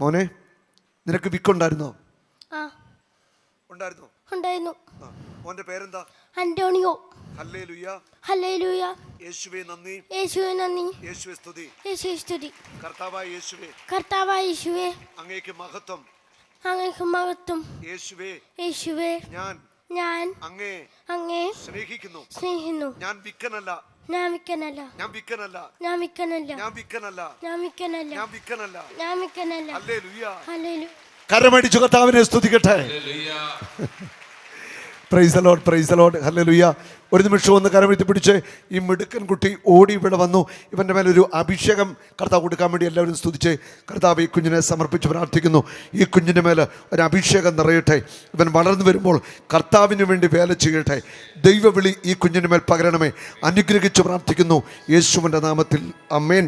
മോനെ, നിനക്ക് വിക്കുണ്ടായിരുന്നോ? ഉണ്ടായിരുന്നോ? ഉണ്ടായിരുന്നു. മോന്റെ പേരെന്താ? അന്റോണിയോ. Hallelujah, hallelujah. യേശുവേ നന്ദി, യേശുവേ നന്ദി, യേശുവേ സ്തുതി. യേശുവേ സ്തുതി. കർത്താവായ യേശുവേ, കർത്താവായ യേശുവേ, അങ്ങേക്ക് മഹത്വം. അങ്ങേക്ക് മഹത്വം. യേശുവേ, യേശുവേ, ഞാൻ അങ്ങേ സ്നേഹിക്കുന്നു. ഞാൻ വിക്കനല്ല. ഹല്ലേലൂയ. കരമടിച്ചു കർത്താവിനെ സ്തുതിക്കട്ടെ. Praise the Lord, praise the Lord, hallelujah. ഒരു നിമിഷം ഒന്ന് കരമെടുത്ത് പിടിച്ച് ഈ മിടുക്കൻ കുട്ടി ഓടി ഇവിടെ വന്നു. ഇവൻ്റെ മേലൊരു അഭിഷേകം കർത്താവ് കൊടുക്കാൻ വേണ്ടി എല്ലാവരും സ്തുതിച്ച് കർത്താവ് ഈ കുഞ്ഞിനെ സമർപ്പിച്ച് പ്രാർത്ഥിക്കുന്നു. ഈ കുഞ്ഞിൻ്റെ മേൽ ഒരു അഭിഷേകം നിറയട്ടെ. ഇവൻ വളർന്നു വരുമ്പോൾ കർത്താവിന് വേണ്ടി വേല ചെയ്യട്ടെ. ദൈവവിളി ഈ കുഞ്ഞിൻ്റെ മേൽ പകരണമേ. അനുഗ്രഹിച്ച് പ്രാർത്ഥിക്കുന്നു യേശുവിൻ്റെ നാമത്തിൽ, ആമേൻ.